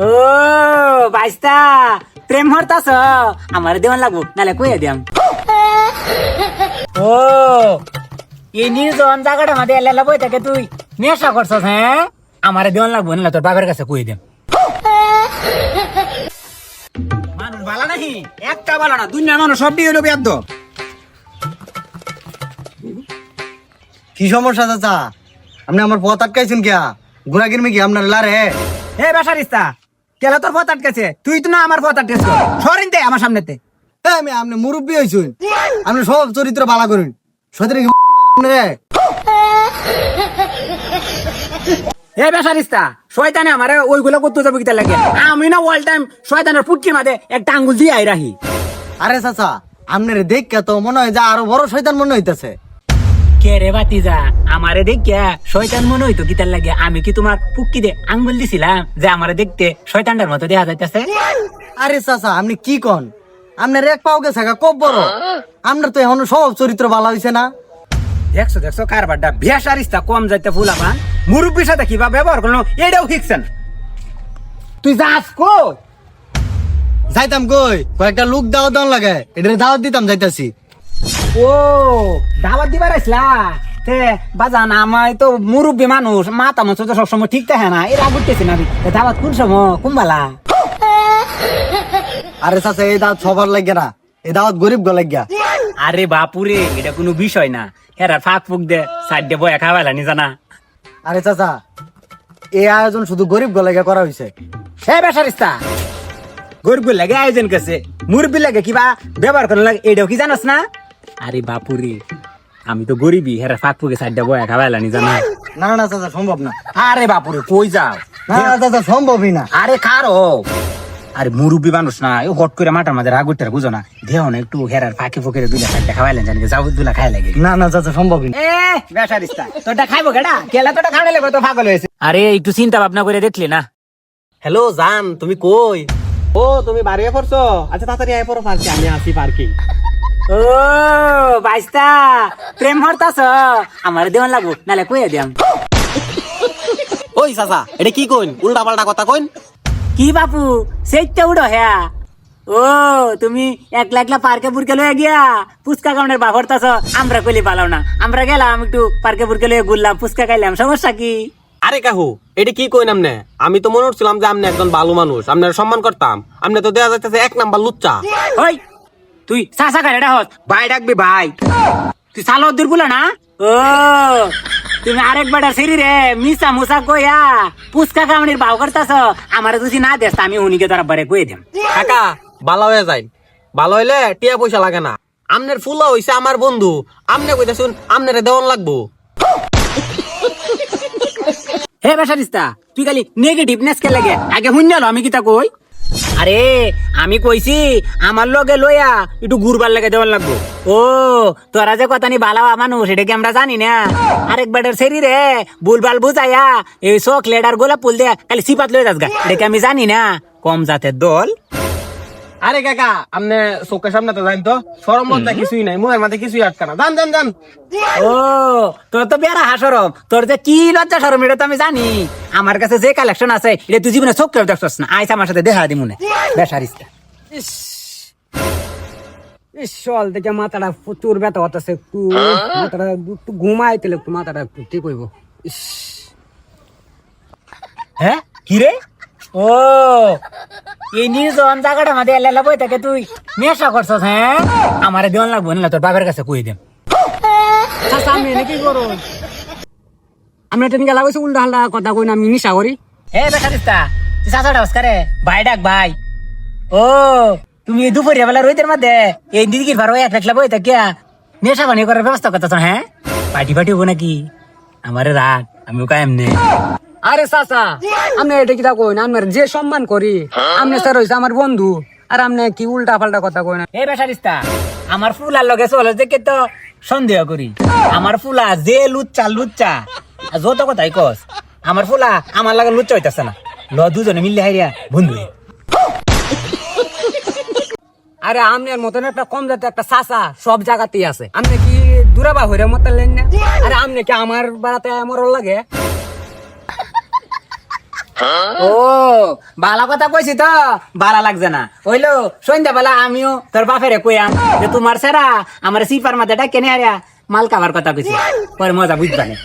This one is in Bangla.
ও বাইস্তা প্রেম হরতাছ আমার দেওয়ান লাগবো নালে কইয়া দিয়াম। ও এই নির্জন জায়গাটা মাঝে এলা বই থাকে তুই নেশা করছস হ্যাঁ আমার দেওয়ান লাগবো নালে তোর বাবার কাছে কই দিম। মানুষ ভালো নাকি একটা ভালো না দুনিয়ার মানুষ সব দিয়ে বেদ্য। কি সমস্যা চাচা? আপনি আমার পথ আটকাইছেন কিয়া? ঘোরা কিনবে কি আপনার লারে? হে বেসারিস্তা কেলা তোর পথ আটকেছে তুই তো না আমার পথ আটকেছ সরিন দে আমার সামনেতে। আমি আপনি মুরব্বী হয়েছেন, আপনি সব চরিত্র বালা করুন সত্যি রে। হে বেসারিস্তা শয়তানে আমারে ওইগুলো করতে যাবে কিতা লাগে আমি না অল টাইম শয়তানের পুটকির মাঝে একটা আঙ্গুল দিয়ে আই রাহি। আরে চাচা আপনার দেখে তো মনে হয় যে আরো বড় শয়তান মনে হইতেছে। কে রে বাতিজা আমারে দেখিয়া শয়তান মনে হইতো কিতার লাগে আমি কি তোমার পুটকি দে আঙ্গুল দিছিলাম যে আমারে দেখতে শয়তানটার মতো দেখা যাইতেছে? আরে চাচা আপনি কি কন? আপনার এক পাও গেছে খুব বড়, আপনার তো এখন সব চরিত্র বালা হইছে না। দেখছো দেখছো কারবারটা বেসারিস্তা কম যাইতে ফুলাবা মুরব্বীর সাথে কিবা ব্যবহার করলো এটাও শিখছেন। তুই যাস কই? যাইতাম কই কয়েকটা লোক দাওয়াত দাও লাগে এটা দাওয়াত দিতাম যাইতাছি। ও দাওয়াত দিবার আসলা তে বাজান আমায় তো মুরব্বী মানুষ মাথা মাছ তো সবসময় ঠিক থাকে না এরা বুঝতেছি না দাওয়াত কোন সময় কুম্বালা? আরে চাচা এই দাওয়াত সবার লাগে না, এই দাওয়াত গরিব গো লাগিয়া। আরে বাপুরে এটা কোনো বিষয় না হেরা ফাঁক ফুক দে সাইড দে বয়া খাওয়াইলা নি জানা। আরে চাচা এই আয়োজন শুধু গরিব গো লাগিয়া করা হয়েছে। হে বেসারিস্তা গরিব লাগে আয়োজন করছে মুরব্বী লাগে কিবা ব্যবহার করার লাগে এটাও কি জানাস না? আরে বাপুরে আমি তো গরিবই হেরা ফাঁক ফুকে সাইড দে বয়া খাওয়াইলা নি জানা। না না চাচা সম্ভব না। আরে বাপুরে কই যাও? না না চাচা সম্ভবই না। আরে কারো আরে মুরব্বী মানুষ না ও হট করে মাটার মাঝে রাগুটার বুঝো না দেহ না একটু হেরার ফাঁকে ফুকে দুলা সাইডটা খাওয়াইলেন জানি যাও দুলা খাই লাগে। না না চাচা সম্ভবই না। এ বেসারিস্তা তোরটা খাইবো কেডা কেলা তোটা খাওয়ালে লাগবে তো পাগল হয়েছে। আরে একটু চিন্তা ভাবনা করে দেখলি না। হ্যালো জান তুমি কই? ও তুমি বাড়ি পড়ছো? আচ্ছা তাড়াতাড়ি আয় পড়ো পার্কে, আমি আসি পার্কে। ও বাইস্তা প্রেম হরতাছ আমার দেওয়ান লাগবো নালে কইয়া দিয়াম। ওই চাচা এটা কি কইন? উল্টা পাল্টা কথা কইন। কি বাপু সেইটা উড়ো হ্যাঁ? ও তুমি একলা একলা পার্কে বুরকে লয়ে গিয়া ফুচকা কাউনের বা হরতাছ আমরা কইলি পালাও না আমরা গেলাম একটু পার্কে বুরকে লয়ে ঘুরলাম ফুচকা খাইলাম সমস্যা কি? আরে কাহু এটা কি কইন আমনে? আমি তো মনে হচ্ছিলাম যে আপনি একজন ভালো মানুষ, আপনার সম্মান করতাম। আপনি তো দেয়া যাইতেছে এক নাম্বার লুচ্চা। ওই তুই চাচা কারেটা হস ভাই ডাকবি ভাই তুই সালো দুর্বলা না? ও তুমি আরেকবার সিঁড়ি রে মিসা মুসা কইয়া পুচকা কামড়ির ভাও করতাছ আমার যদি না দেস আমি উনিকে তোর বারে কই দেম। কাকা ভালো হয়ে যায়, ভালো হইলে টিয়া পয়সা লাগে না। আমনের ফুলা হইছে আমার বন্ধু, আমনে কইতাছুন আমনের দেওয়ান লাগবো। হে বেসারিস্তা তুই খালি নেগেটিভনেস কে লাগে আগে শুনল আমি কিতা কই? আরে আমি কইছি আমার লগে লইয়া একটু ঘুরবার লাগে দেওয়ার লাগবো। ও তোরা যে কথা নি বালা মানুষ এটা কি আমরা জানি না? আরেকবারের শরীরে বুলবাল বুঝাইয়া এই চকলেট আর গোলাপ ফুল দেয়া খালি সিপাত লয়ে যাস গা এটা কি আমি জানি না? কম জাতের দল। আরে কাকা আমনে চোখের সামনে তো যাইন তো সরম লজ্জা কিছুই নাই, মুখের মাঝে কিছুই আটকা না। জান জান জান। ও তোর তো বেড়া হাসরম তোর যে কি লজ্জা সরম এটা তো আমি জানি। আমার কাছে যে কালেকশন আছে এটা তুই জীবনে চোখ কেউ দেখছস না আইস আমার সাথে দেখা দি মনে বেসারিস্তা। চল দেখে মাথাটা প্রচুর ব্যথা হতেছে, একটু মাথাটা একটু ঘুমাই তেলে একটু মাথাটা একটু ঠিক হইব। হ্যাঁ কি রে? ও এই নির্জন জায়গাটা মাঝে এলা বই থাকে তুই নেশা করছস হ্যাঁ আমার দেওয়ান লাগবো না তোর বাবার কাছে কই দেম। আমি এনে কি করো? আমি এটা নিয়ে লাগাইছি উল্টা হাল্টা কথা কই না, আমি নিশা করি। হে বেসারিস্তা তুই চাচাটা হসকারে ভাই ডাক ভাই। ও তুমি দুপুরিয়া বেলা রোহিতের মধ্যে এই দিদির ভাড়া এক লাখ বই থাকিয়া নেশা পানি করার ব্যবস্থা করতেছ হ্যাঁ? পার্টি পার্টি হবো নাকি? আমারে রাগ আমিও কায়েম নে। আরে চাচা আমি এটা কি কই না, আমি যে সম্মান করি আপনি স্যার হইছে আমার বন্ধু আর আপনি কি উল্টা পাল্টা কথা কই না। হে বেসারিস্তা আমার ফুলার লগে চলে দেখে তো সন্দেহ করি। আমার ফুলা যে লুচ্চা লুচ্চা যত কথাই কস আমার ফুলা আমার লাগে লুচ্চা হইতাছে না ল দুজনে মিললে হাইয়া বন্ধু। আরে আপনার মতন একটা কম জাতের একটা চাচা সব জায়গাতেই আছে, আপনি কি দূরাবা হইরে মত লেন না? আরে আপনি কি আমার বাড়াতে মরল লাগে? ও বালা কথা কইছি তো বালা লাগছে না হইলো সন্ধ্যাবেলা আমিও তোর বাপেরে কইয়াম যে তোমার সারা আমার সিপার মাথাটা কেনে হারিয়া মাল খাবার কথা কইছি পরে মজা বুঝবানে